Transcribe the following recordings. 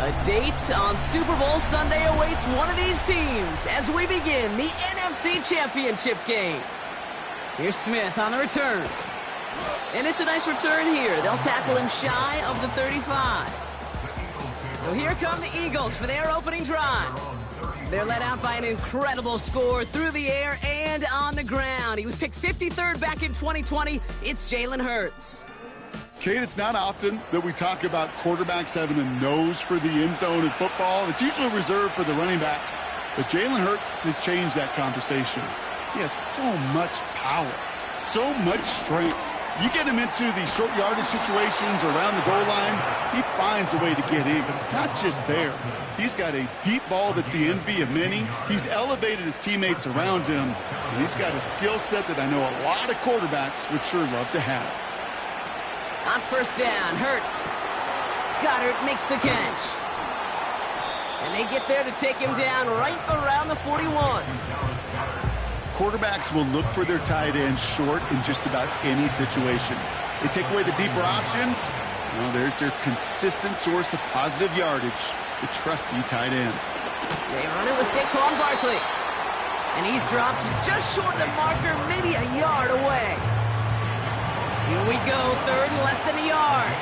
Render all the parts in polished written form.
A date on Super Bowl Sunday awaits one of these teams as we begin the NFC Championship game. Here's Smith on the return. And it's a nice return here. They'll tackle him shy of the 35. So here come the Eagles for their opening drive. They're led out by an incredible score through the air and on the ground. He was picked 53rd back in 2020. It's Jalen Hurts. Kate, it's not often that we talk about quarterbacks having a nose for the end zone in football. It's usually reserved for the running backs. But Jalen Hurts has changed that conversation. He has so much power, so much strength. You get him into the short yardage situations around the goal line, he finds a way to get in. But it's not just there. He's got a deep ball that's the envy of many. He's elevated his teammates around him. And he's got a skill set that I know a lot of quarterbacks would sure love to have. On first down, Hurts. Goddard makes the catch. And they get there to take him down right around the 41. Quarterbacks will look for their tight end short in just about any situation. They take away the deeper options. Well, there's their consistent source of positive yardage, the trusty tight end. They run it with Saquon Barkley. And he's dropped just short of the marker, maybe a yard away. Here we go, third and less than a yard.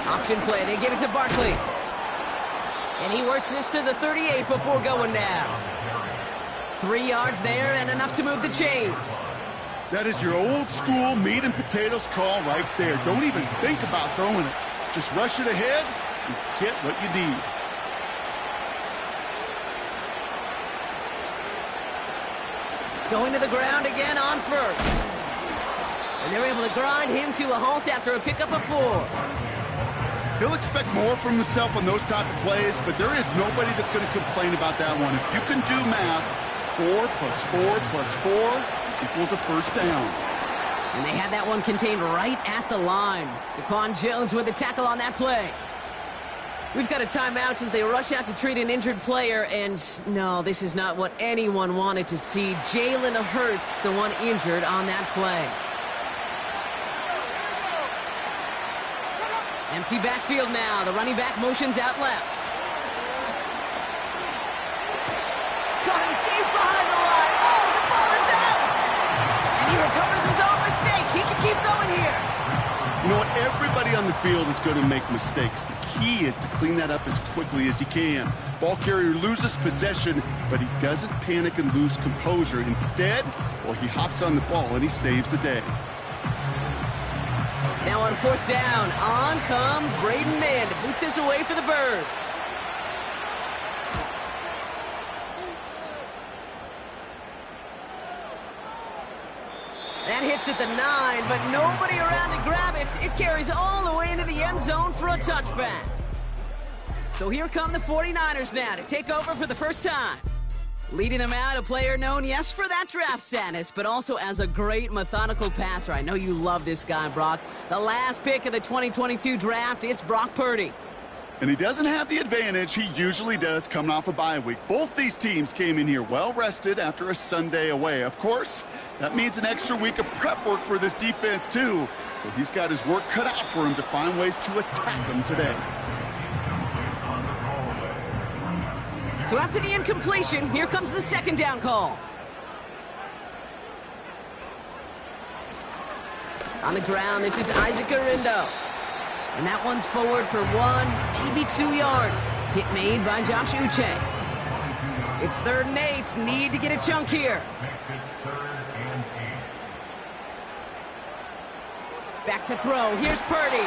Option play, they give it to Barkley. And he works this to the 38 before going down. 3 yards there and enough to move the chains. That is your old school meat and potatoes call right there. Don't even think about throwing it. Just rush it ahead and get what you need. Going to the ground again on first. And they're able to grind him to a halt after a pickup of 4. He'll expect more from himself on those type of plays, but there is nobody that's going to complain about that one. If you can do math, 4 plus 4 plus 4 equals a first down. And they had that one contained right at the line. Daquan Jones with the tackle on that play. We've got a timeout as they rush out to treat an injured player, and no, this is not what anyone wanted to see. Jalen Hurts, the one injured on that play. Empty backfield now. The running back motions out left. Got him deep behind the line. Oh, the ball is out! And he recovers his own mistake. He can keep going here. You know what? Everybody on the field is going to make mistakes. The key is to clean that up as quickly as he can. Ball carrier loses possession, but he doesn't panic and lose composure. Instead, well, he hops on the ball and he saves the day. Now on fourth down, on comes Braden Mann to boot this away for the Birds. That hits at the 9, but nobody around to grab it. It carries all the way into the end zone for a touchback. So here come the 49ers now to take over for the first time. Leading them out, a player known, yes, for that draft status, but also as a great methodical passer. I know you love this guy, Brock. The last pick of the 2022 draft, it's Brock Purdy. And he doesn't have the advantage he usually does coming off a bye week. Both these teams came in here well-rested after a Sunday away. Of course, that means an extra week of prep work for this defense, too. So he's got his work cut out for him to find ways to attack them today. So after the incompletion, here comes the second down call. On the ground, this is Isaac Arindo. And that one's forward for 1, maybe 2 yards. Hit made by Josh Uche. It's 3rd and 8. Need to get a chunk here. Back to throw. Here's Purdy.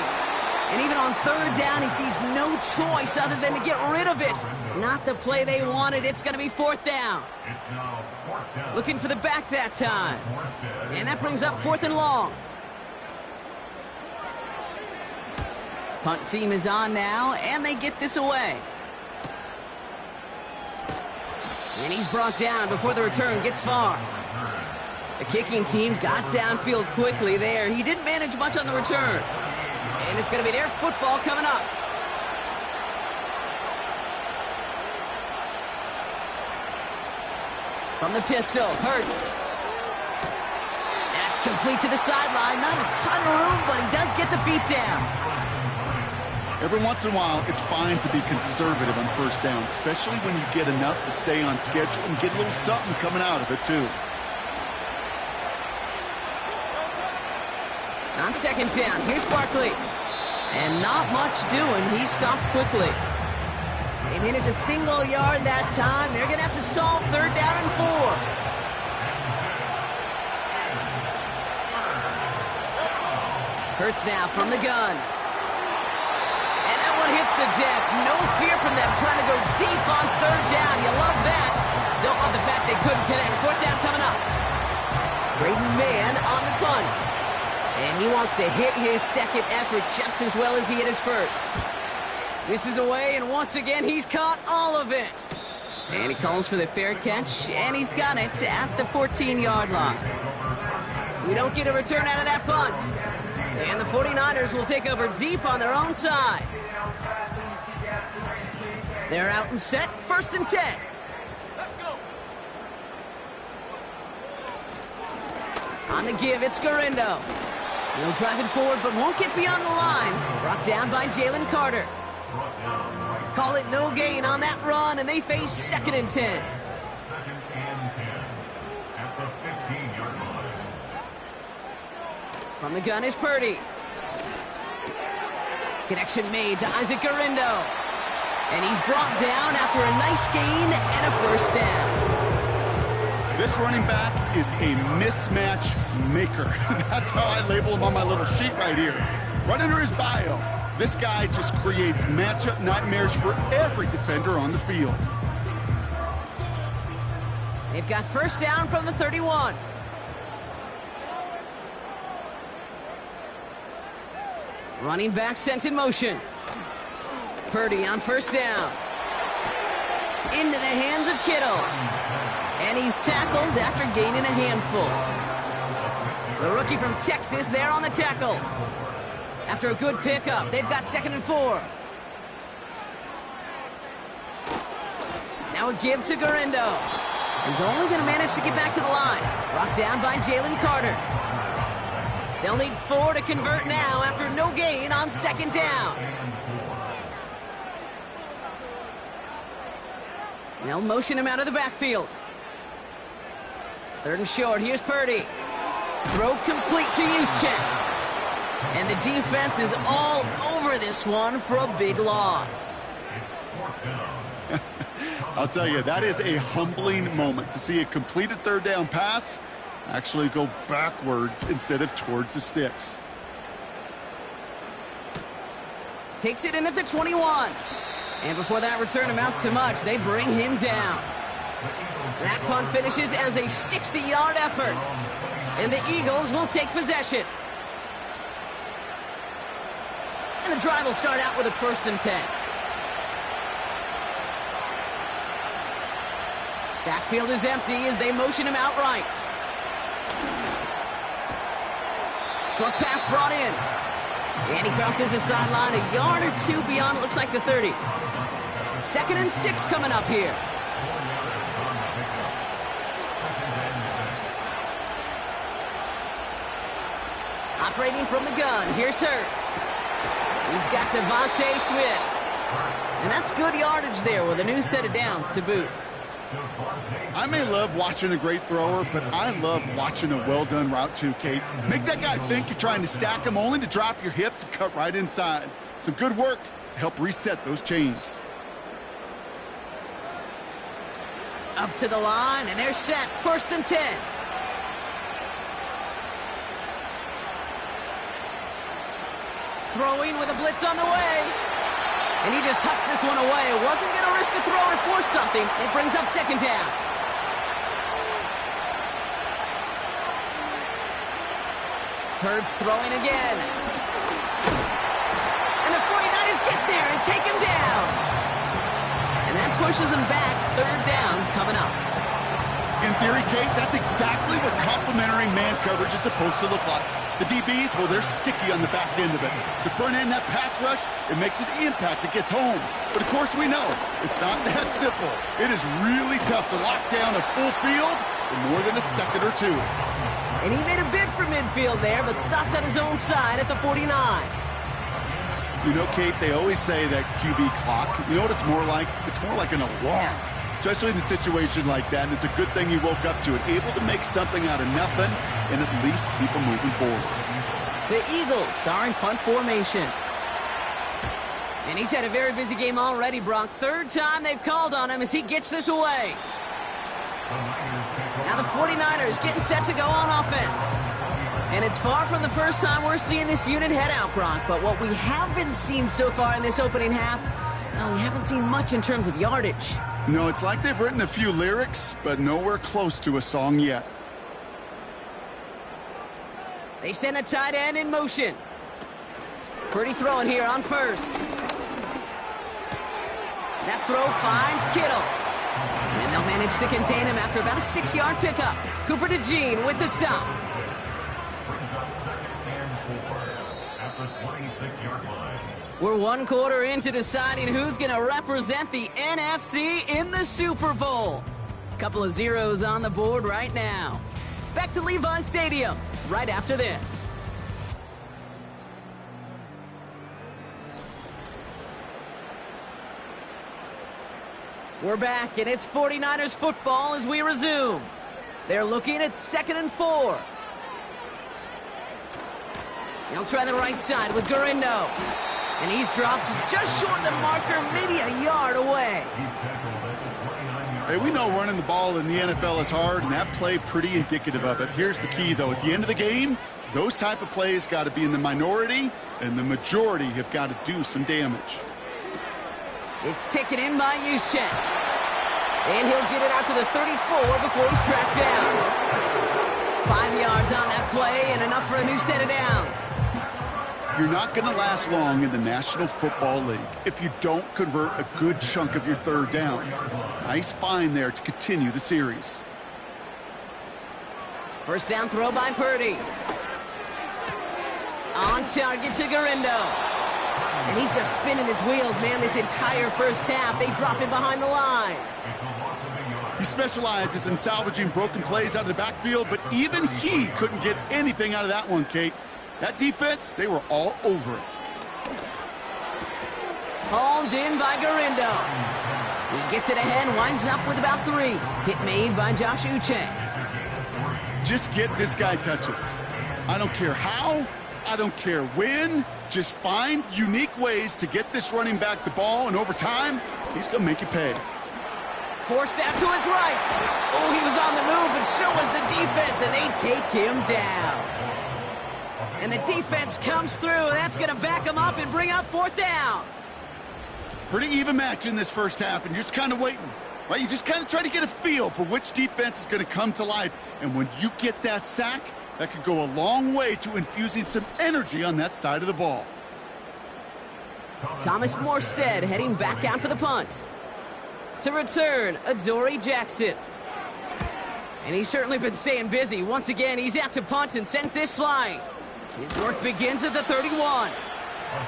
And even on 3rd down, he sees no choice other than to get rid of it. Not the play they wanted. It's going to be 4th down. Looking for the back that time. And that brings up 4th and long. Punt team is on now, and they get this away. And he's brought down before the return gets far. The kicking team got downfield quickly there. He didn't manage much on the return. And it's going to be their football coming up. From the pistol, Hurts. It's complete to the sideline. Not a ton of room, but he does get the feet down. Every once in a while, it's fine to be conservative on first down, especially when you get enough to stay on schedule and get a little something coming out of it, too. On second down, here's Barkley. And not much doing. He stopped quickly. They managed a single yard that time. They're going to have to solve third down and 4. Hurts now from the gun. And that one hits the deck. No fear from them trying to go deep on third down. You love that. Don't love the fact they couldn't connect. Fourth down coming up. Great man on the punt. And he wants to hit his second effort just as well as he hit his first. This is away, and once again, he's caught all of it. And he calls for the fair catch, and he's got it at the 14-yard line. We don't get a return out of that punt. And the 49ers will take over deep on their own side. They're out and set, 1st and 10. Let's go. On the give, it's Garindo. He'll drive it forward, but won't get beyond the line. Brought down by Jalen Carter. Call it no gain on that run, and they face 2nd and 10. From the gun is Purdy. Connection made to Isaac Garindo. And he's brought down after a nice gain and a 1st down. This running back is a mismatch maker. That's how I label him on my little sheet right here. Right under his bio, this guy just creates matchup nightmares for every defender on the field. They've got 1st down from the 31. Running back sent in motion. Purdy on 1st down. Into the hands of Kittle. And he's tackled after gaining a handful. The rookie from Texas there on the tackle. After a good pickup, they've got 2nd and 4. Now a give to Garindo. He's only going to manage to get back to the line. Brought down by Jalen Carter. They'll need 4 to convert now after no gain on 2nd down. They'll motion him out of the backfield. 3rd and short, here's Purdy. Throw complete to Juszczyk. And the defense is all over this one for a big loss. I'll tell you, that is a humbling moment to see a completed 3rd down pass actually go backwards instead of towards the sticks. Takes it in at the 21. And before that return amounts to much, they bring him down. That punt finishes as a 60-yard effort. And the Eagles will take possession. And the drive will start out with a 1st and 10. Backfield is empty as they motion him outright. Short pass brought in. And he crosses the sideline a yard or 2 beyond, it looks like the 30. 2nd and 6 coming up here. Operating from the gun, here's Hurts. He's got Devontae Smith. And that's good yardage there with a new set of downs to boot. I may love watching a great thrower, but I love watching a well-done route too, Kate. Make that guy think you're trying to stack him only to drop your hips and cut right inside. Some good work to help reset those chains. Up to the line, and they're set. 1st and 10. Throwing with a blitz on the way. And he just hucks this one away. Wasn't going to risk a throw or force something. It brings up 2nd down. Hurts throwing again. And the 49ers get there and take him down. And that pushes him back. 3rd down coming up. In theory, Kate, that's exactly what complementary man coverage is supposed to look like. The DBs, well, they're sticky on the back end of it. The front end, that pass rush, it makes an impact. It gets home. But, of course, we know it's not that simple. It is really tough to lock down a full field for more than a second or 2. And he made a bid for midfield there, but stopped on his own side at the 49. You know, Kate, they always say that QB clock, you know what it's more like? It's more like an alarm, especially in a situation like that. And it's a good thing he woke up to it, able to make something out of nothing and at least keep him moving forward. The Eagles are in punt formation. And he's had a very busy game already, Brock. Third time they've called on him as he gets this away. Now the 49ers getting set to go on offense. And it's far from the first time we're seeing this unit head out, Brock. But what we haven't seen so far in this opening half, well, we haven't seen much in terms of yardage. No, it's like they've written a few lyrics, but nowhere close to a song yet. They send a tight end in motion. Purdy throwing here on first. That throw finds Kittle. And they'll manage to contain him after about a 6-yard pickup. Cooper DeJean with the stop. We're 1 quarter into deciding who's going to represent the NFC in the Super Bowl. Couple of zeros on the board right now. Back to Levi's Stadium right after this. We're back, and it's 49ers football as we resume. They're looking at 2nd and 4. They'll try the right side with Gurindo. And he's dropped just short of the marker, maybe a yard away. Hey, we know running the ball in the NFL is hard, and that play pretty indicative of it. Here's the key, though. At the end of the game, those type of plays got to be in the minority, and the majority have got to do some damage. It's taken in by Juszczyk. And he'll get it out to the 34 before he's tracked down. 5 yards on that play and enough for a new set of downs. You're not going to last long in the National Football League if you don't convert a good chunk of your third downs. Nice find there to continue the series. First down throw by Purdy. On target to Gurindo. And he's just spinning his wheels, man, this entire first half. They drop him behind the line. He specializes in salvaging broken plays out of the backfield, but even he couldn't get anything out of that one, Kate. That defense, they were all over it. Hauled in by Gurindo. He gets it ahead, winds up with about 3. Hit made by Josh Uche. Just get this guy touches. I don't care how, I don't care when. Just find unique ways to get this running back the ball, and over time, he's going to make you pay. Forced out to his right. Oh, he was on the move, but so was the defense, and they take him down. And the defense comes through. That's going to back him up and bring up 4th down. Pretty even match in this first half, and you're just kind of waiting. Right? You just kind of try to get a feel for which defense is going to come to life. And when you get that sack, that could go a long way to infusing some energy on that side of the ball. Thomas Morstead heading back out for the punt. To return, Adoree Jackson. And he's certainly been staying busy. Once again, he's out to punt and sends this flying. His work begins at the 31.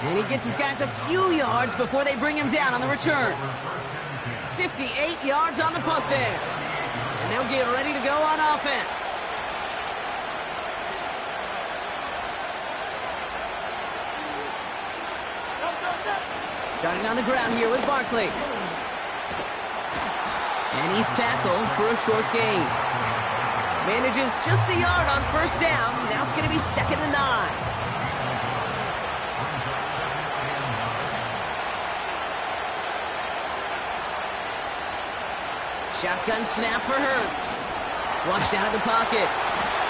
And he gets his guys a few yards before they bring him down on the return. 58 yards on the punt there. And they'll get ready to go on offense. Starting on the ground here with Barkley. And he's tackled for a short gain. Manages just a yard on first down. Now it's going to be 2nd and 9. Shotgun snap for Hurts. Flushed out of the pocket.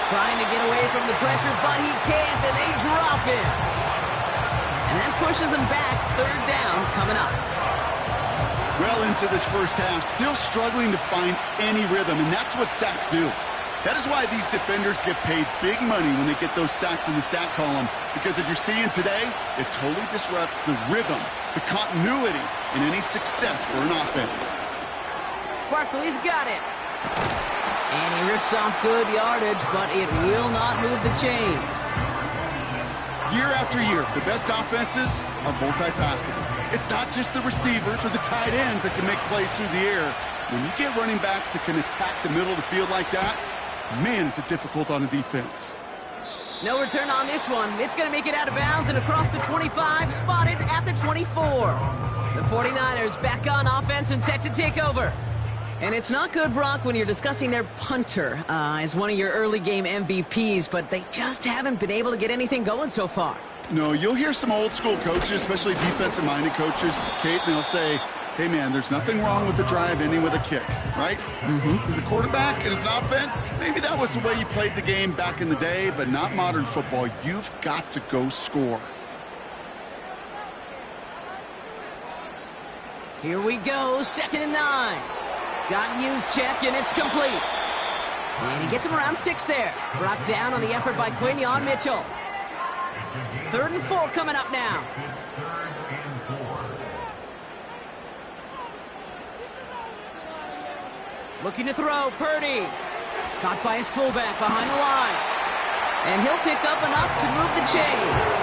Trying to get away from the pressure, but he can't, and they drop him. And that pushes him back. 3rd down coming up. Well into this first half, still struggling to find any rhythm, and that's what sacks do. That is why these defenders get paid big money when they get those sacks in the stat column, because as you're seeing today, it totally disrupts the rhythm, the continuity, and any success for an offense. Barkley's got it. And he rips off good yardage, but it will not move the chains. Year after year, the best offenses are multifaceted. It's not just the receivers or the tight ends that can make plays through the air. When you get running backs that can attack the middle of the field like that, Man, is it difficult on the defense. No return on this one. It's going to make it out of bounds and across the 25, spotted at the 24. The 49ers back on offense and set to take over. And it's not good, Brock, when you're discussing their punter as one of your early game MVPs, but they just haven't been able to get anything going so far. No, you'll hear some old school coaches, especially defensive-minded coaches, Kate, and they'll say, hey, man, there's nothing wrong with the drive ending with a kick, right? As a quarterback and as an offense, maybe that was the way you played the game back in the day, but not modern football. You've got to go score. Here we go, 2nd and 9. Got to use check, and it's complete. And he gets him around 6 there. Brought down on the effort by Quinion Mitchell. 3rd and 4 coming up now. Looking to throw, Purdy. Caught by his fullback behind the line. And he'll pick up enough to move the chains.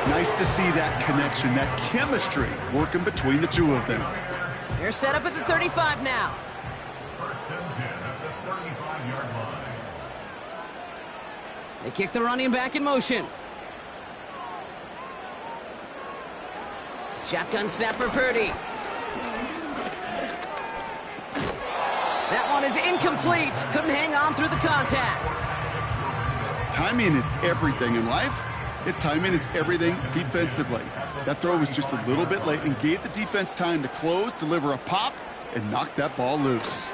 Nice to see that connection, that chemistry working between the two of them. They're set up at the 35 now. They kick the running back in motion. Shotgun snap for Purdy. That one is incomplete. Couldn't hang on through the contact. Timing is everything in life. Timing is everything defensively. That throw was just a little bit late and gave the defense time to close, deliver a pop, and knock that ball loose.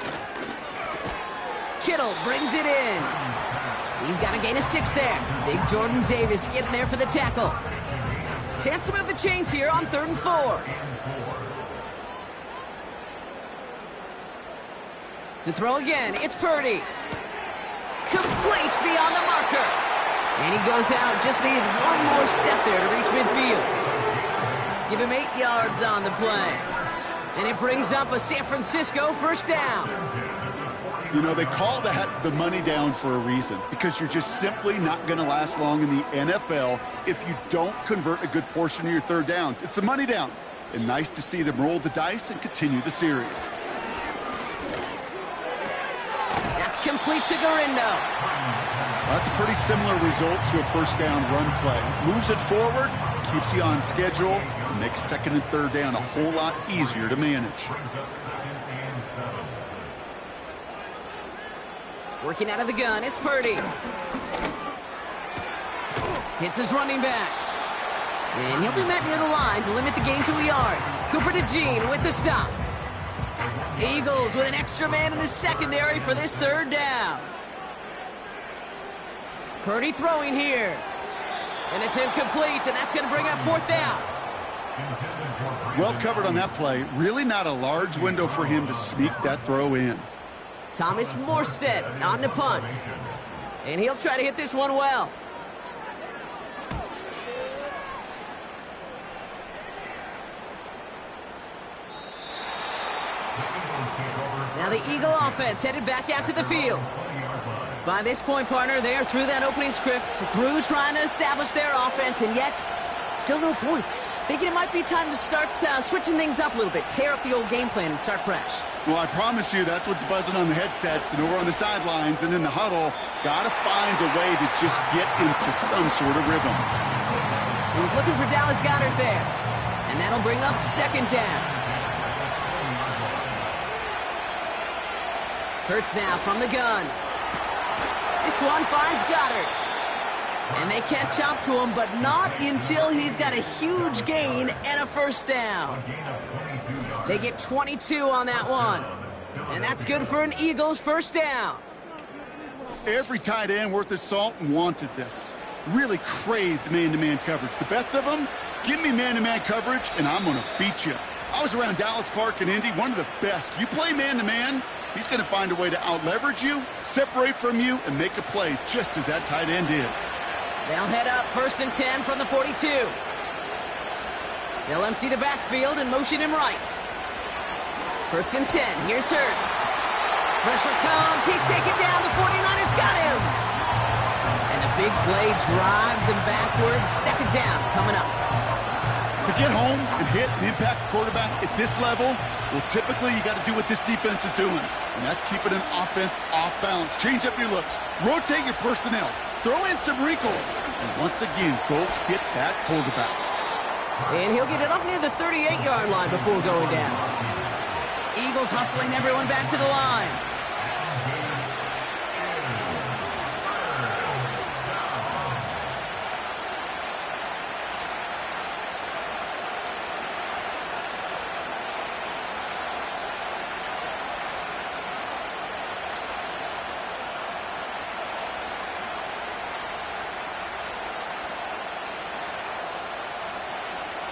Kittle brings it in. He's got a gain of 6 there. Big Jordan Davis getting there for the tackle. Chance to move the chains here on 3rd and 4. To throw again, it's Purdy. Complete beyond the marker. And he goes out, just needed one more step there to reach midfield. Give him 8 yards on the play. And it brings up a San Francisco 1st down. You know, they call that the money down for a reason, because you're just simply not going to last long in the NFL if you don't convert a good portion of your 3rd downs. It's the money down. And nice to see them roll the dice and continue the series. That's complete to Garindo. That's a pretty similar result to a 1st down run play. Moves it forward, keeps you on schedule, and makes 2nd and 3rd down a whole lot easier to manage. Working out of the gun, it's Purdy. Hits his running back. And he'll be met near the line to limit the gain to a yard. Cooper DeJean with the stop. Eagles with an extra man in the secondary for this 3rd down. Purdy throwing here. And it's incomplete, and that's going to bring up 4th down. Well covered on that play. Really not a large window for him to sneak that throw in. Thomas Morstead on the punt. And he'll try to hit this one well. Now the Eagle offense headed back out to the field. By this point, partner, they are through that opening script, through trying to establish their offense, and yet still no points. Thinking it might be time to start switching things up a little bit, tear up the old game plan and start fresh. Well, I promise you that's what's buzzing on the headsets and over on the sidelines and in the huddle. Got to find a way to just get into some sort of rhythm. He's looking for Dallas Goedert there, and that'll bring up 2nd down. Hurts now from the gun. This one finds Goddard. And they catch up to him, but not until he's got a huge gain and a 1st down. They get 22 on that one. And that's good for an Eagles 1st down. Every tight end worth his salt wanted this. Really craved man-to-man coverage. The best of them, give me man-to-man coverage, and I'm going to beat you. I was around Dallas Clark and Indy, one of the best. You play man-to-man, he's going to find a way to out-leverage you, separate from you, and make a play just as that tight end did. They'll head up 1st and 10 from the 42. They'll empty the backfield and motion him right. 1st and 10. Here's Hurts. Pressure comes. He's taken down. The 49ers got him. And the big play drives them backwards. 2nd down coming up. To get home and hit and impact the quarterback at this level, well, typically you got to do what this defense is doing, and that's keeping an offense off balance. Change up your looks, rotate your personnel, throw in some wrinkles, and once again, go hit that quarterback. And he'll get it up near the 38-yard line before going down. Eagles hustling everyone back to the line.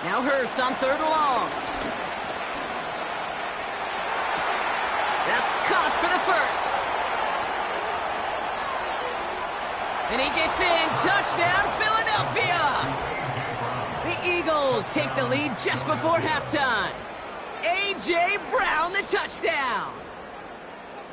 Now Hurts on 3rd and long. That's caught for the first. And he gets in. Touchdown, Philadelphia! The Eagles take the lead just before halftime. A.J. Brown, the touchdown.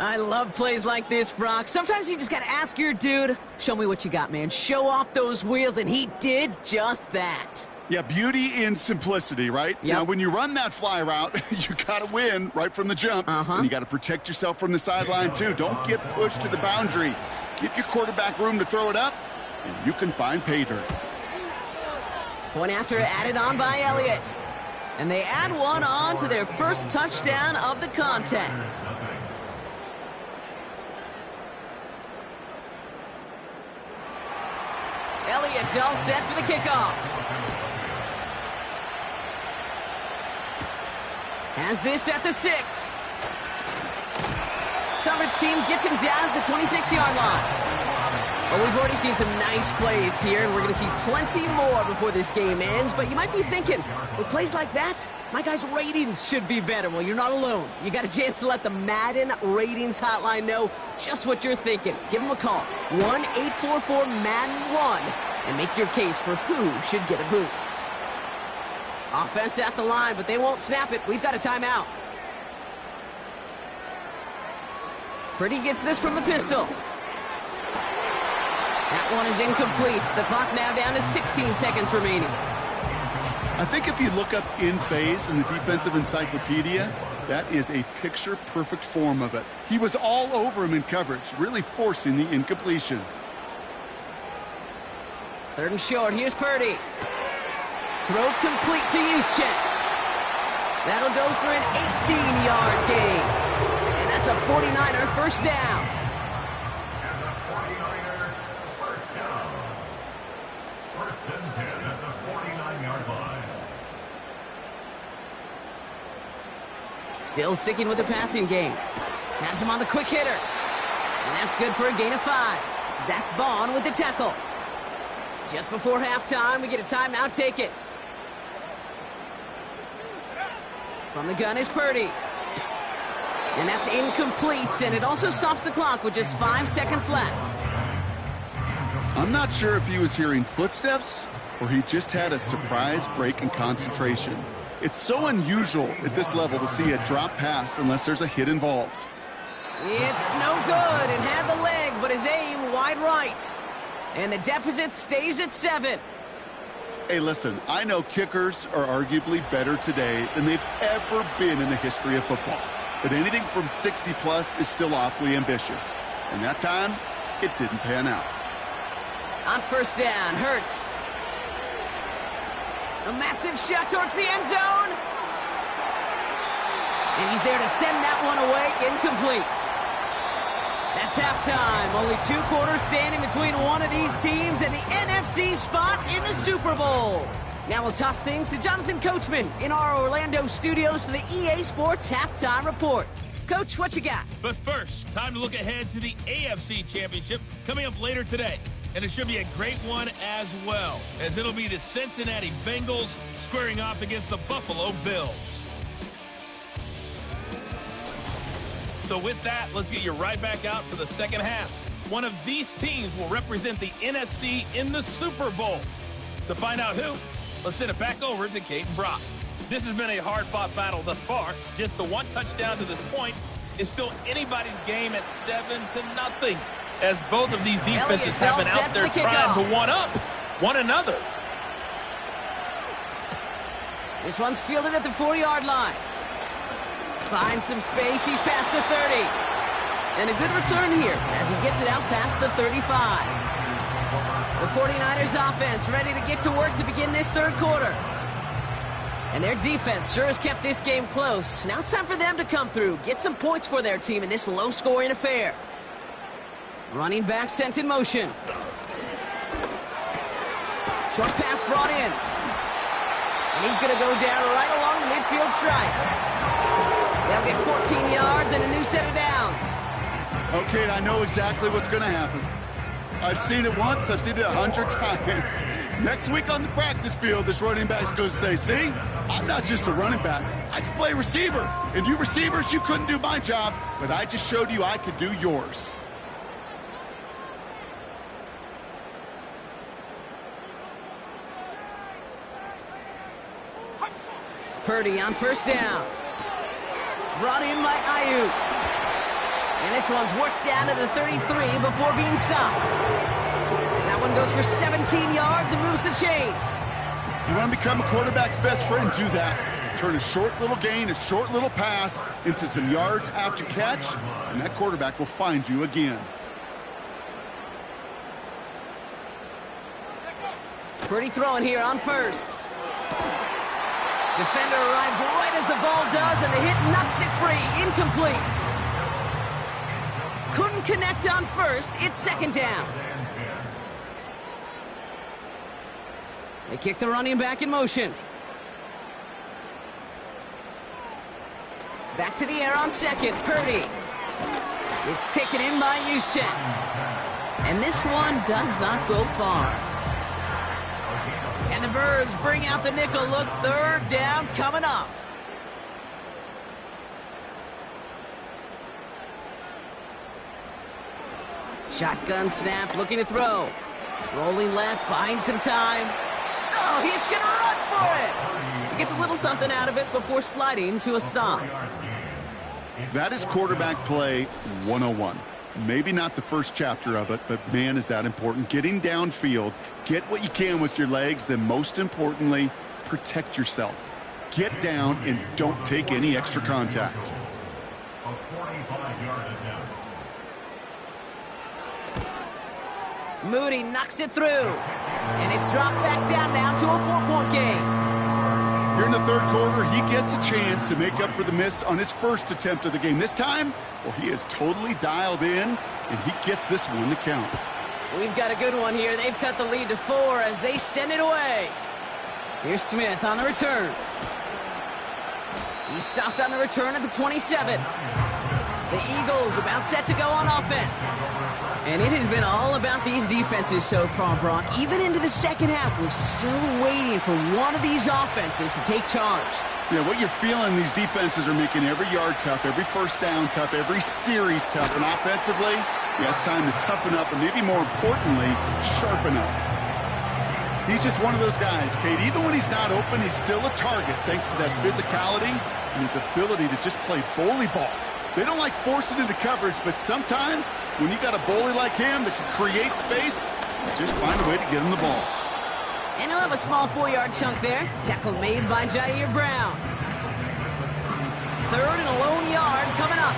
I love plays like this, Brock. Sometimes you just got to ask your dude, show me what you got, man. Show off those wheels, and he did just that. Yeah, beauty in simplicity, right? Yep. Now, when you run that fly route, you got to win right from the jump. And you got to protect yourself from the sideline, too. Don't get pushed to the boundary. Give your quarterback room to throw it up, and you can find pay dirt. Point after added on by Elliott. And they add one on to their first touchdown of the contest. Elliott's all set for the kickoff. Has this at the 6. Coverage team gets him down at the 26-yard line. Well, we've already seen some nice plays here, and we're going to see plenty more before this game ends. But you might be thinking, with plays like that, my guys' ratings should be better. Well, you're not alone. You got a chance to let the Madden Ratings Hotline know just what you're thinking. Give them a call, 1-844-MADDEN-1, and make your case for who should get a boost. Offense at the line, but they won't snap it. We've got a timeout. Purdy gets this from the pistol. That one is incomplete. The clock now down to 16 seconds remaining. I think if you look up in phase in the defensive encyclopedia, that is a picture-perfect form of it. He was all over him in coverage, really forcing the incompletion. 3rd and short. Here's Purdy. Throw complete to Juszczyk. That'll go for an 18-yard gain. And that's a 49er first down. And the 49er first down. 1st and 10 at the 49-yard line. Still sticking with the passing game. Has him on the quick hitter. And that's good for a gain of 5. Zach Bond with the tackle. Just before halftime, we get a timeout. Take it. From the gun is Purdy. And that's incomplete, and it also stops the clock with just 5 seconds left. I'm not sure if he was hearing footsteps or he just had a surprise break in concentration. It's so unusual at this level to see a drop pass unless there's a hit involved. It's no good. It had the leg, but his aim wide right. And the deficit stays at 7. Hey, listen, I know kickers are arguably better today than they've ever been in the history of football. But anything from 60-plus is still awfully ambitious. And that time, it didn't pan out. On first down, Hurts. A massive shot towards the end zone. And he's there to send that one away, incomplete. That's halftime. Only 2 quarters standing between one of these teams and the NFC spot in the Super Bowl. Now we'll toss things to Jonathan Coachman in our Orlando studios for the EA Sports Halftime Report. Coach, what you got? But first, time to look ahead to the AFC Championship coming up later today. And it should be a great one as well, as it'll be the Cincinnati Bengals squaring off against the Buffalo Bills. So with that, let's get you right back out for the second half. One of these teams will represent the NFC in the Super Bowl. To find out who, let's send it back over to Kate and Brock. This has been a hard-fought battle thus far. Just the one touchdown to this point is still anybody's game at 7-0, as both of these defenses have been out there trying to one-up one another. This one's fielded at the 40-yard line. Finds some space. He's past the 30. And a good return here as he gets it out past the 35. The 49ers offense ready to get to work to begin this third quarter. And their defense sure has kept this game close. Now it's time for them to come through, get some points for their team in this low-scoring affair. Running back sent in motion. Short pass brought in. And he's going to go down right along the midfield stripe. They'll get 14 yards and a new set of downs. Okay, I know exactly what's going to happen. I've seen it once, I've seen it 100 times. Next week on the practice field, this running back's going to say, see, I'm not just a running back. I can play receiver. And you receivers, you couldn't do my job, but I just showed you I could do yours. Purdy on first down. Brought in by Ayuk. And this one's worked down to the 33 before being stopped. That one goes for 17 yards and moves the chains. You want to become a quarterback's best friend, do that. Turn a short little gain, a short little pass into some yards after catch, and that quarterback will find you again. Purdy throwing here on first. Defender arrives right as the ball does, and the hit knocks it free. Incomplete. Couldn't connect on first. It's second down. They kick the running back in motion. Back to the air on second. Purdy. It's taken in by Juszczyk. And this one does not go far. And the Birds bring out the nickel look. Third down coming up. Shotgun snap, looking to throw. Rolling left, buying some time. Oh, he's going to run for it. He gets a little something out of it before sliding to a stop. That is quarterback play 101. Maybe not the first chapter of it, but man, is that important. Getting downfield, get what you can with your legs, then most importantly, protect yourself. Get down and don't take any extra contact. Moody knocks it through. And it's dropped back down now to a 4-point game. Here in the third quarter, he gets a chance to make up for the miss on his first attempt of the game. This time, well, he is totally dialed in, and he gets this one to count. We've got a good one here. They've cut the lead to 4 as they send it away. Here's Smith on the return. He stopped on the return at the 27. The Eagles about set to go on offense. And it has been all about these defenses so far, Brock. Even into the second half, we're still waiting for one of these offenses to take charge. Yeah, what you're feeling, these defenses are making every yard tough, every first down tough, every series tough. And offensively, yeah, it's time to toughen up and maybe more importantly, sharpen up. He's just one of those guys, Kate. Even when he's not open, he's still a target thanks to that physicality and his ability to just play bully ball. They don't like forcing into coverage, but sometimes when you got a bully like him that can create space, just find a way to get him the ball. And he'll have a small 4-yard chunk there. Tackle made by Jair Brown. Third and a lone yard coming up.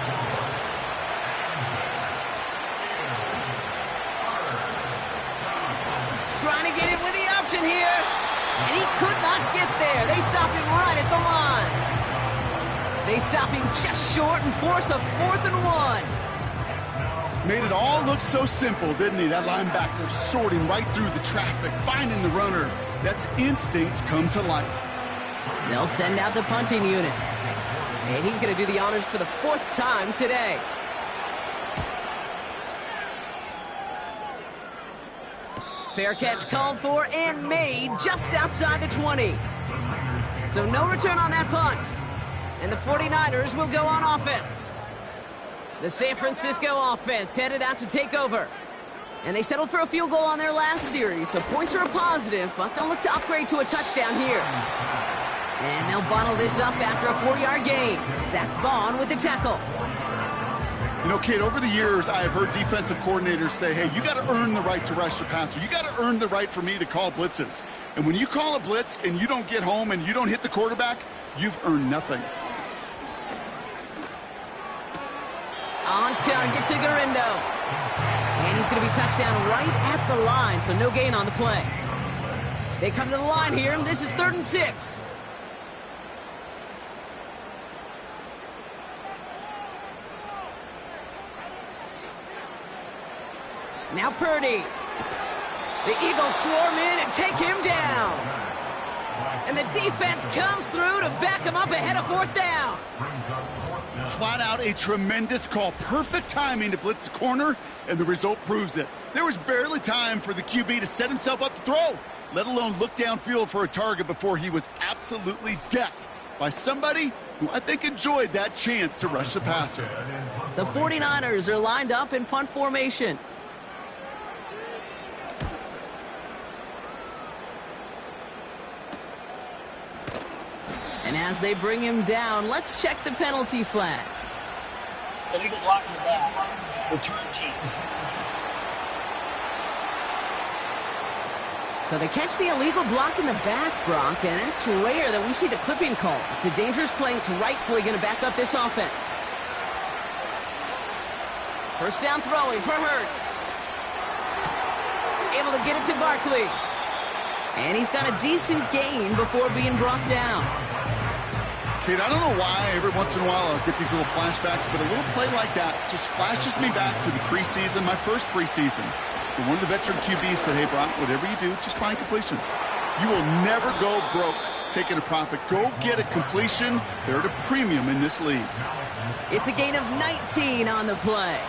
Trying to get it with the option here. And he could not get there. They stop him right at the line. They stop him just short and force a 4th and 1. Made it all look so simple, didn't he? That linebacker sorting right through the traffic, finding the runner. That's instincts come to life. They'll send out the punting unit. And he's going to do the honors for the 4th time today. Fair catch called for and made just outside the 20. So no return on that punt. And the 49ers will go on offense. The San Francisco offense headed out to take over. And they settled for a field goal on their last series, so points are a positive, but they'll look to upgrade to a touchdown here. And they'll bottle this up after a 4-yard gain. Zach Bond with the tackle. You know, Kate, over the years, I have heard defensive coordinators say, hey, you got to earn the right to rush the passer. You got to earn the right for me to call blitzes. And when you call a blitz and you don't get home and you don't hit the quarterback, you've earned nothing. On target to Garindo. And he's going to be touchdown right at the line, so no gain on the play. They come to the line here, and this is 3rd and 6. Now Purdy. The Eagles swarm in and take him down. And the defense comes through to back him up ahead of 4th down. Flat out a tremendous call. Perfect timing to blitz the corner, and the result proves it. There was barely time for the QB to set himself up to throw, let alone look downfield for a target before he was absolutely decked by somebody who I think enjoyed that chance to rush the passer. The 49ers are lined up in punt formation. And as they bring him down, let's check the penalty flag. Illegal block in the back. Return team. So they catch the illegal block in the back, Bronk, and that's rare that we see the clipping call. It's a dangerous play. It's rightfully going to back up this offense. First down throwing for Hurts. Able to get it to Barkley. And he's got a decent gain before being brought down. Kate, I don't know why every once in a while I'll get these little flashbacks, but a little play like that just flashes me back to the preseason, my first preseason. And one of the veteran QBs said, hey, Brock, whatever you do, just find completions. You will never go broke taking a profit. Go get a completion. They're at a premium in this league. It's a gain of 19 on the play.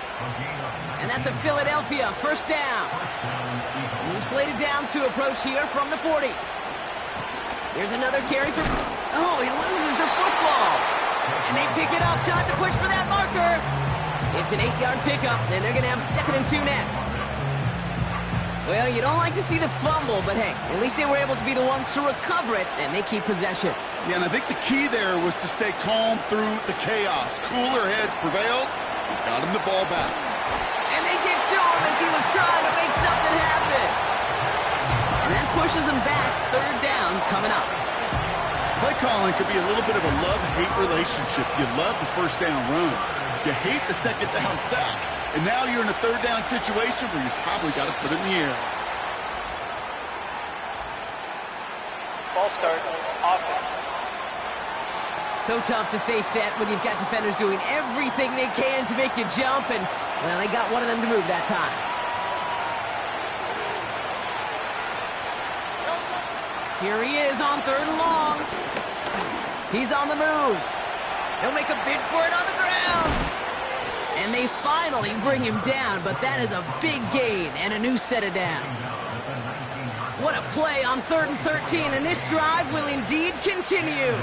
And that's a Philadelphia first down. New slated downs to approach here from the 40. Here's another carry for... Oh, he loses the football. And they pick it up. Time to push for that marker. It's an 8-yard pickup, and they're going to have 2nd and 2 next. Well, you don't like to see the fumble, but hey, at least they were able to be the ones to recover it, and they keep possession. Yeah, and I think the key there was to stay calm through the chaos. Cooler heads prevailed. Got him the ball back. And they get to him as he was trying to make something happen. And that pushes him back. 3rd down coming up. Play calling could be a little bit of a love-hate relationship. You love the first down run. You hate the 2nd down sack. And now you're in a 3rd down situation where you probably got to put it in the air. Ball start. Offense. So tough to stay set when you've got defenders doing everything they can to make you jump. And, well, they got one of them to move that time. Here he is on 3rd and long. He's on the move. He'll make a bid for it on the ground. And they finally bring him down, but that is a big gain and a new set of downs. What a play on 3rd and 13, and this drive will indeed continue.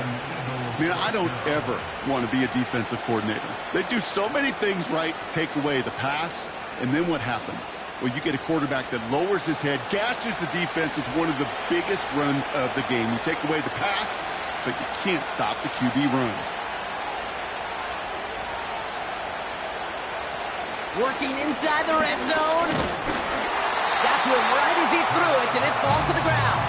Man, I don't ever want to be a defensive coordinator. They do so many things right to take away the pass, and then what happens? Well, you get a quarterback that lowers his head, gashes the defense with one of the biggest runs of the game. You take away the pass, but you can't stop the QB run. Working inside the red zone. Got to him right as he threw it, and it falls to the ground.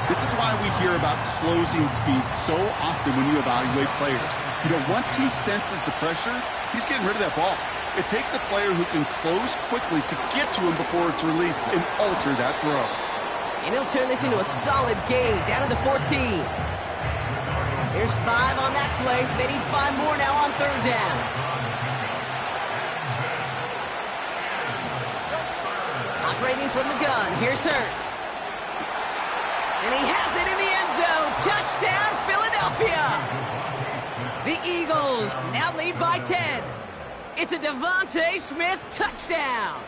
This is why we hear about closing speed so often when you evaluate players. You know, once he senses the pressure, he's getting rid of that ball. It takes a player who can close quickly to get to him before it's released and alter that throw. And he'll turn this into a solid gain down to the 14. There's 5 on that play. They need 5 more now on 3rd down. Operating from the gun. Here's Hurts. And he has it in the end zone. Touchdown, Philadelphia. The Eagles now lead by 10. It's a Devontae Smith touchdown.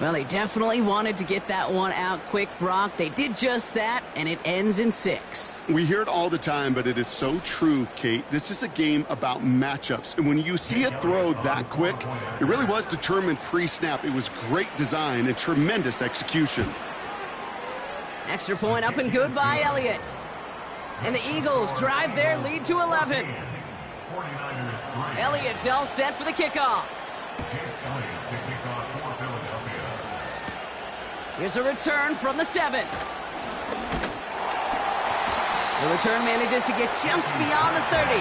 Well, they definitely wanted to get that one out quick, Brock. They did just that, and it ends in 6. We hear it all the time, but it is so true, Kate. This is a game about matchups. And when you see a throw that quick, it really was determined pre-snap. It was great design and tremendous execution. Extra point up and good by Elliott. And the Eagles drive their lead to 11. 49ers 3. Elliott's all set for the kickoff. Chase Elliott to kick off for Philadelphia. Here's a return from the 7. The return manages to get just beyond the 30.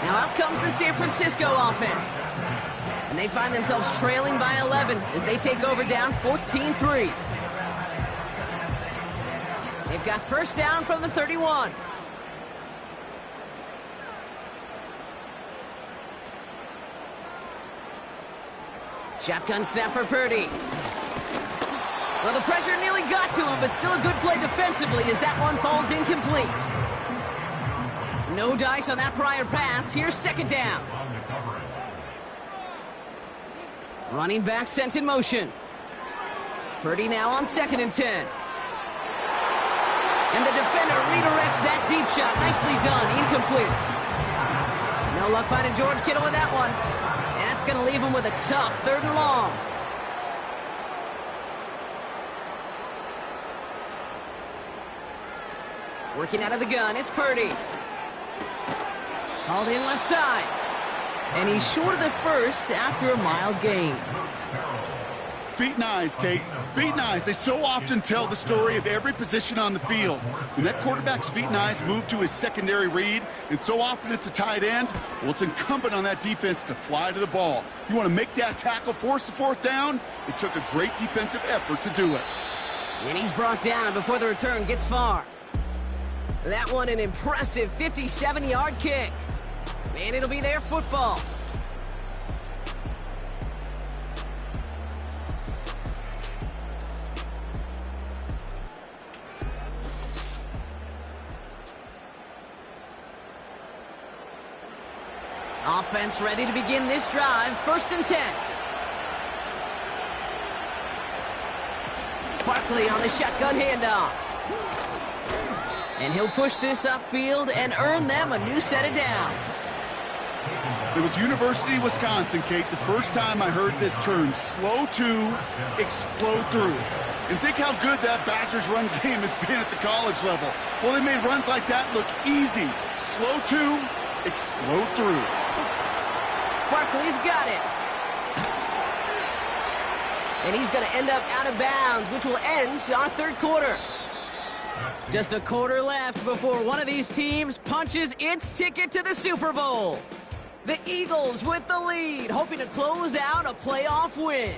Now out comes the San Francisco offense. And they find themselves trailing by 11 as they take over down 14-3. They've got first down from the 31. Shotgun snap for Purdy. Well, the pressure nearly got to him, but still a good play defensively as that one falls incomplete. No dice on that prior pass. Here's second down. Running back sent in motion. Purdy now on 2nd and 10. And the defender redirects that deep shot. Nicely done. Incomplete. No luck finding George Kittle with that one. And that's going to leave him with a tough 3rd and long. Working out of the gun, it's Purdy. Hauled in left side. And he's short of the first after a mild gain. Feet and eyes, Kate. Feet and eyes. They so often tell the story of every position on the field. When that quarterback's feet and eyes move to his secondary read, and so often it's a tight end, well, it's incumbent on that defense to fly to the ball. You want to make that tackle, force the 4th down? It took a great defensive effort to do it. And he's brought down before the return gets far. That one an impressive 57-yard kick. And it'll be their football. Offense ready to begin this drive. 1st and 10. Barkley on the shotgun handoff. And he'll push this upfield and earn them a new set of downs. It was University of Wisconsin, Kate, the first time I heard this term, slow to explode through. And think how good that Badgers run game has been at the college level. Well, they made runs like that look easy. Slow to explode through. Barkley's got it. And he's going to end up out of bounds, which will end our 3rd quarter. Just a quarter left before one of these teams punches its ticket to the Super Bowl. The Eagles with the lead, hoping to close out a playoff win.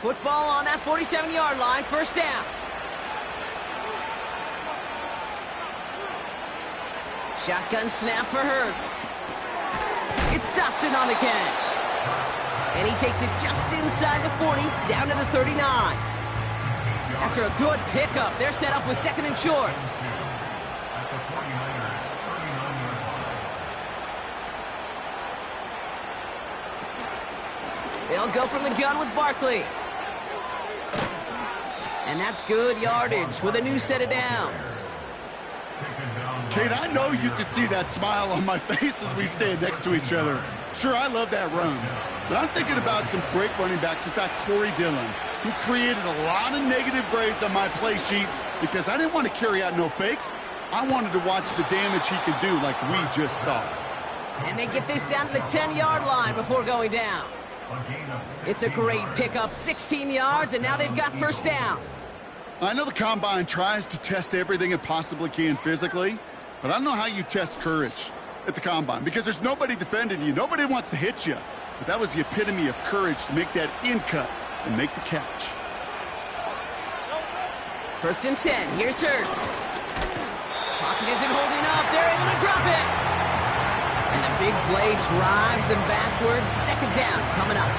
Football on that 47-yard line, 1st down. Shotgun snap for Hurts. It's Dotson on the catch. And he takes it just inside the 40, down to the 39. After a good pickup, they're set up with 2nd and short. They'll go from the gun with Barkley. And that's good yardage with a new set of downs. Kate, I know you could see that smile on my face as we stand next to each other. Sure, I love that run. But I'm thinking about some great running backs. In fact, Corey Dillon, who created a lot of negative grades on my play sheet because I didn't want to carry out no fake. I wanted to watch the damage he could do like we just saw. And they get this down to the 10-yard line before going down. It's a great pickup, 16 yards, and now they've got 1st down. I know the Combine tries to test everything it possibly can physically, but I don't know how you test courage at the Combine because there's nobody defending you. Nobody wants to hit you. But that was the epitome of courage to make that in cut and make the catch. 1st and 10. Here's Hurts. Pocket isn't holding up. They're able to drop it. And the big play drives them backwards. 2nd down coming up.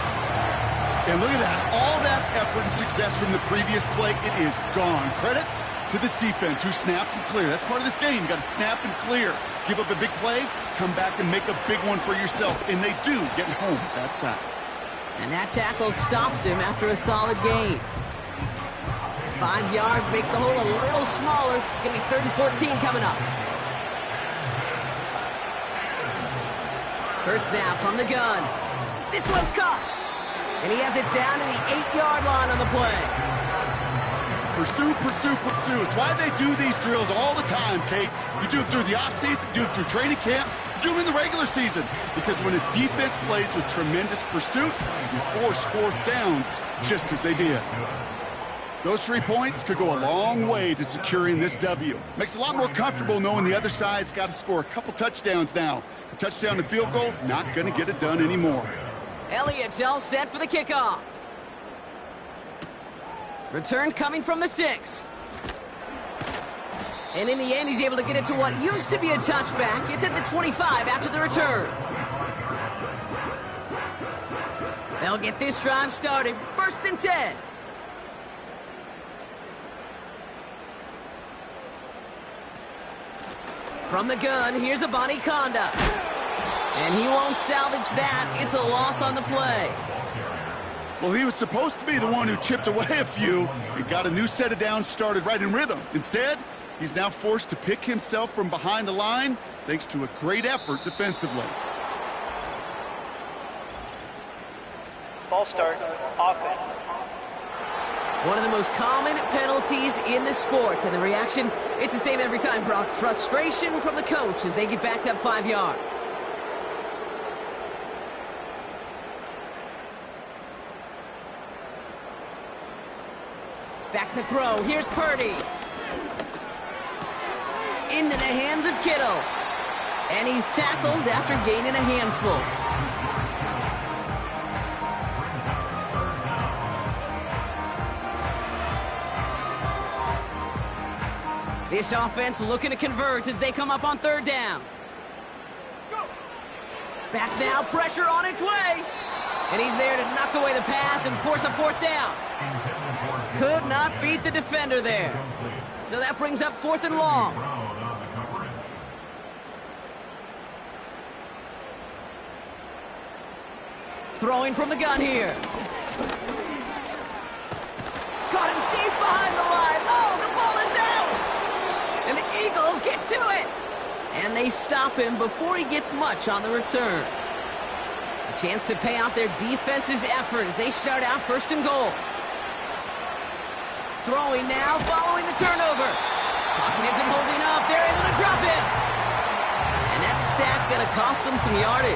And look at that. All that effort and success from the previous play, it is gone. Credit to this defense who snapped and cleared. That's part of this game. You got to snap and clear. Give up a big play, come back and make a big one for yourself. And they do, getting home that side. And that tackle stops him after a solid gain. 5 yards makes the hole a little smaller. It's going to be 3rd and 14 coming up. Hurts now from the gun. This one's caught. And he has it down to the 8-yard line on the play. Pursue, pursue, pursue. It's why they do these drills all the time, Kate. You do it through the offseason, you do it through training camp, you do it in the regular season. Because when a defense plays with tremendous pursuit, you force fourth downs just as they did. Those 3 points could go a long way to securing this W. Makes it a lot more comfortable knowing the other side's got to score a couple touchdowns now. A touchdown and field goal's not going to get it done anymore. Elliott's all set for the kickoff. Return coming from the 6. And in the end, he's able to get it to what used to be a touchback. It's at the 25 after the return. They'll get this drive started. 1st and 10. From the gun, here's a Bonnie Conda. And he won't salvage that. It's a loss on the play. Well, he was supposed to be the one who chipped away a few and got a new set of downs started right in rhythm. Instead, he's now forced to pick himself from behind the line thanks to a great effort defensively. Ball start, offense. One of the most common penalties in the sport. And the reaction, it's the same every time, Brock. Frustration from the coach as they get backed up 5 yards. Back to throw. Here's Purdy. Into the hands of Kittle. And he's tackled after gaining a handful. This offense looking to convert as they come up on 3rd down. Back now, pressure on its way. And he's there to knock away the pass and force a 4th down. Could not beat the defender there. So that brings up 4th and long. Throwing from the gun here. Caught him deep behind the line. Oh, the ball is out! And the Eagles get to it. And they stop him before he gets much on the return. A chance to pay off their defense's effort as they start out 1st and goal. Throwing now, following the turnover. Pocket isn't holding up. They're able to drop him. And that sack going to cost them some yardage.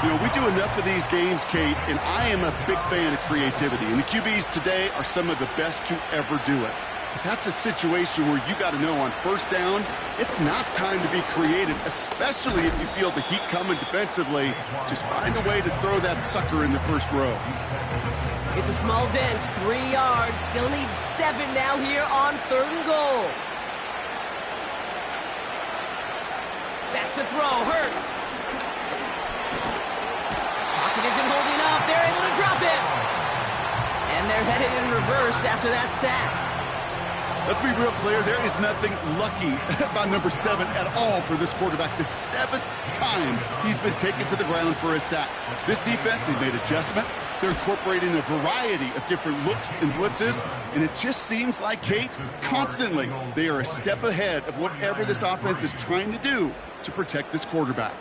You know, we do enough of these games, Kate, and I am a big fan of creativity. And the QBs today are some of the best to ever do it. But that's a situation where you got to know on 1st down, it's not time to be creative, especially if you feel the heat coming defensively. Just find a way to throw that sucker in the 1st row. It's a small dent, 3 yards. Still needs 7 now here on 3rd and goal. Back to throw, Hurts. Pocket isn't holding up. They're able to drop it. And they're headed in reverse after that sack. Let's be real clear, there is nothing lucky about number 7 at all for this quarterback. The 7th time he's been taken to the ground for a sack. This defense, they've made adjustments. They're incorporating a variety of different looks and blitzes, and it just seems like, Kate, constantly they are a step ahead of whatever this offense is trying to do to protect this quarterback.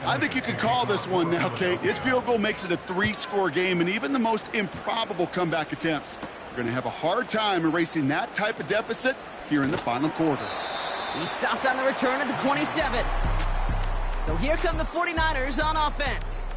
I think you could call this one now, Kate. His field goal makes it a 3-score game, and even the most improbable comeback attempts are going to have a hard time erasing that type of deficit here in the final quarter. He stopped on the return at the 27. So here come the 49ers on offense.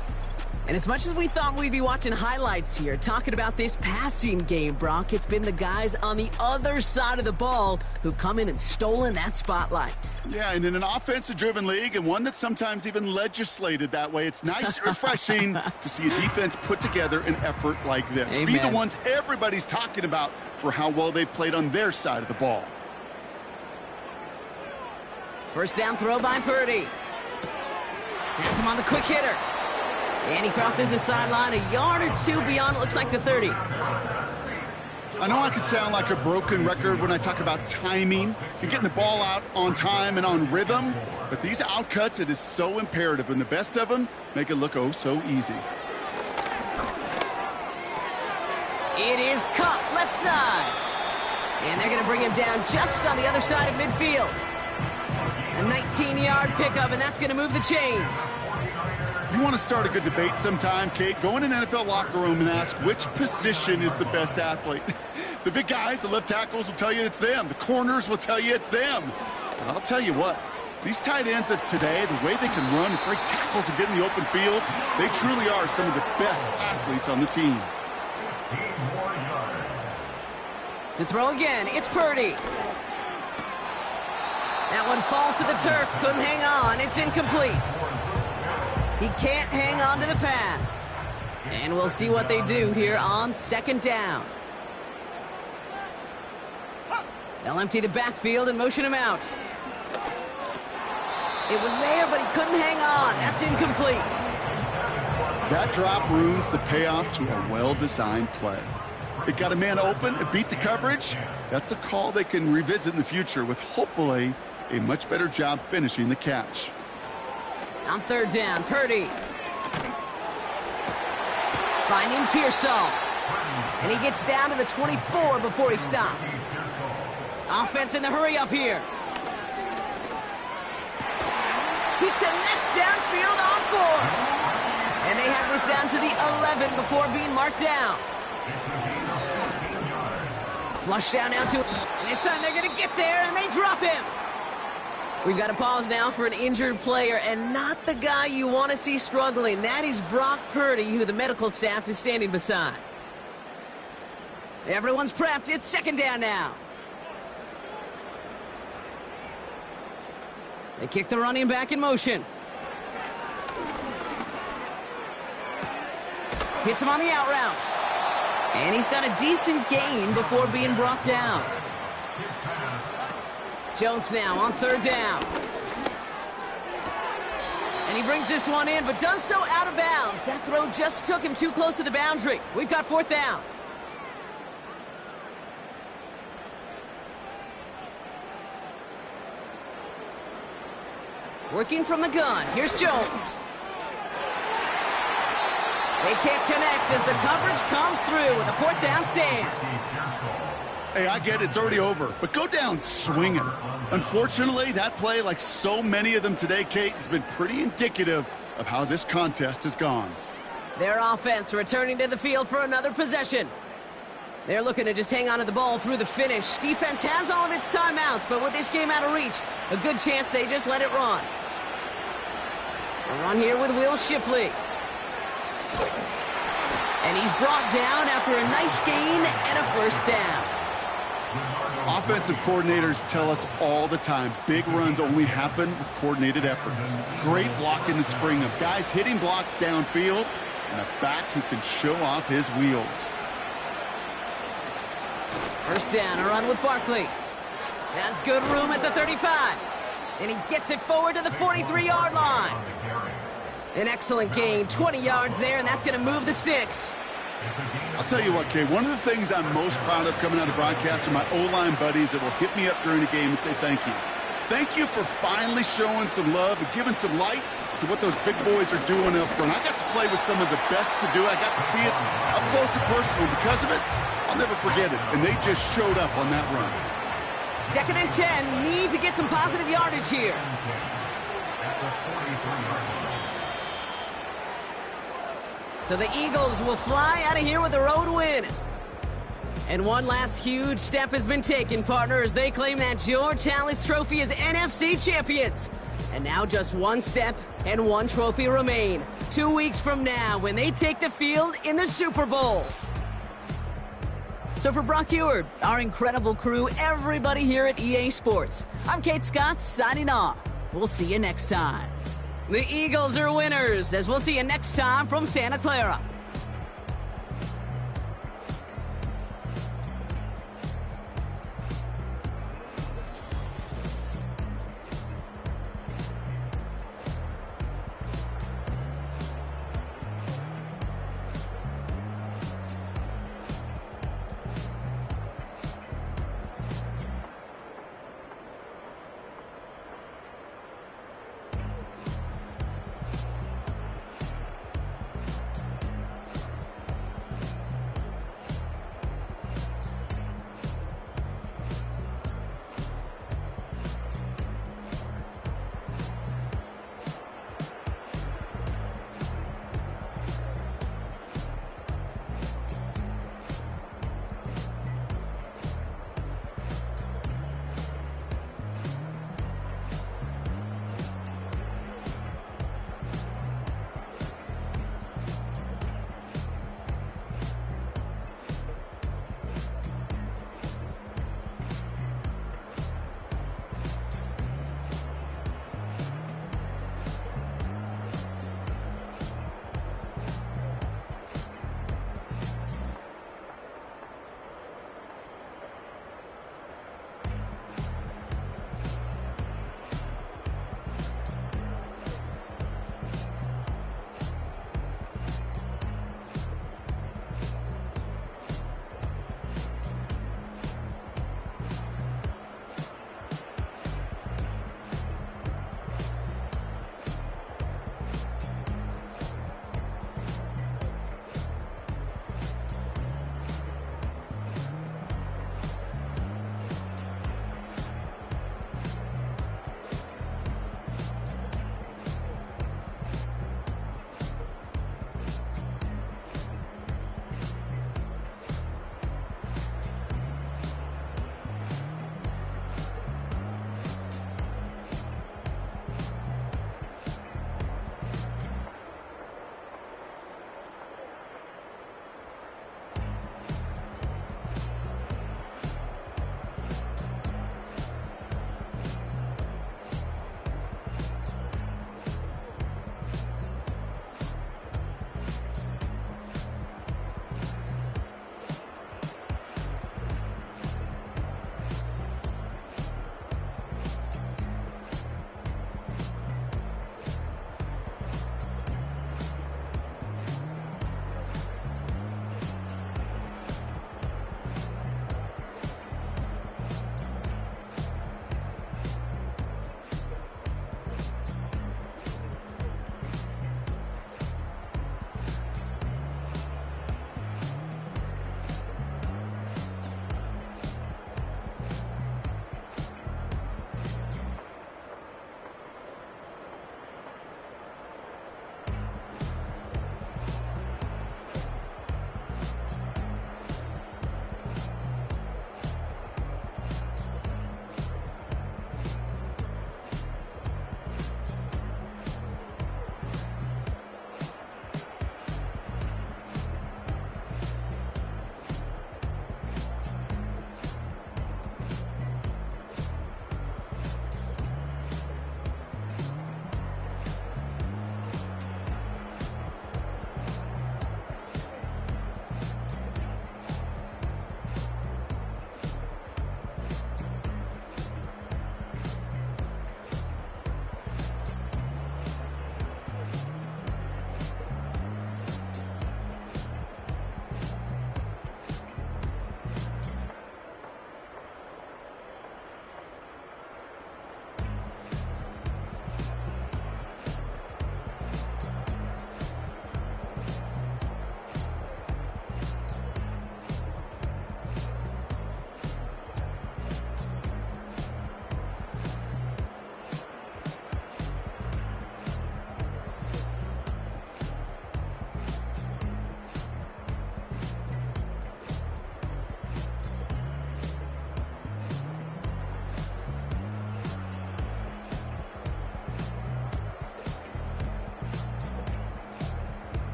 And as much as we thought we'd be watching highlights here, talking about this passing game, Brock, it's been the guys on the other side of the ball who've come in and stolen that spotlight. Yeah, and in an offensive-driven league, and one that's sometimes even legislated that way, it's nice and refreshing to see a defense put together an effort like this. Amen. Be the ones everybody's talking about for how well they've played on their side of the ball. 1st down throw by Purdy. Has him on the quick hitter. And he crosses the sideline a yard or 2 beyond, it looks like the 30. I know I could sound like a broken record when I talk about timing and getting the ball out on time and on rhythm, but these outcuts, it is so imperative, and the best of them make it look oh so easy. It is Cup, left side. And they're going to bring him down just on the other side of midfield. A 19-yard pickup, and that's going to move the chains. You want to start a good debate sometime, Kate? Go in an NFL locker room and ask which position is the best athlete. The big guys, the left tackles will tell you it's them. The corners will tell you it's them. But I'll tell you what, these tight ends of today, the way they can run and break tackles and get in the open field, they truly are some of the best athletes on the team. To throw again, it's Purdy. That one falls to the turf, couldn't hang on, it's incomplete. He can't hang on to the pass. And we'll see what they do here on second down. They'll empty the backfield and motion him out. It was there, but he couldn't hang on. That's incomplete. That drop ruins the payoff to a well-designed play. It got a man open, it beat the coverage. That's a call they can revisit in the future with hopefully a much better job finishing the catch. On third down, Purdy. Finding Pearsall. And he gets down to the 24 before he stopped. Offense in the hurry up here. He connects downfield on 4. And they have this down to the 11 before being marked down. Flush down now to, and this time they're going to get there, and they drop him. We've got to pause now for an injured player, and not the guy you want to see struggling. That is Brock Purdy, who the medical staff is standing beside. Everyone's prepped. It's second down now. They kick the running back in motion. Hits him on the out route. And he's got a decent gain before being brought down. Jones now on third down. And he brings this one in, but does so out of bounds. That throw just took him too close to the boundary. We've got fourth down. Working from the gun. Here's Jones. They can't connect as the coverage comes through with a fourth down stand. Hey, I get it's already over, but go down swinging. Unfortunately, that play, like so many of them today, Kate, has been pretty indicative of how this contest has gone. Their offense returning to the field for another possession. They're looking to just hang on to the ball through the finish. Defense has all of its timeouts, but with this game out of reach, a good chance they just let it run. A run here with Will Shipley. And he's brought down after a nice gain and a first down. Offensive coordinators tell us all the time, big runs only happen with coordinated efforts. Great block in the spring of guys hitting blocks downfield and a back who can show off his wheels. First down, a run with Barkley. Has good room at the 35. And he gets it forward to the 43-yard line. An excellent gain, 20 yards there, and that's going to move the sticks. I'll tell you what, Kay, one of the things I'm most proud of coming out of broadcast are my O-line buddies that will hit me up during the game and say thank you. Thank you for finally showing some love and giving some light to what those big boys are doing up front. I got to play with some of the best to do it. I got to see it up close and personal. Because of it, I'll never forget it. And they just showed up on that run. 2nd and 10. Need to get some positive yardage here. So the Eagles will fly out of here with a road win. And one last huge step has been taken, partner, as they claim that George Halas Trophy as NFC champions. And now just one step and one trophy remain. 2 weeks from now when they take the field in the Super Bowl. So for Brock Huard, our incredible crew, everybody here at EA Sports, I'm Kate Scott signing off. We'll see you next time. The Eagles are winners, as we'll see you next time from Santa Clara.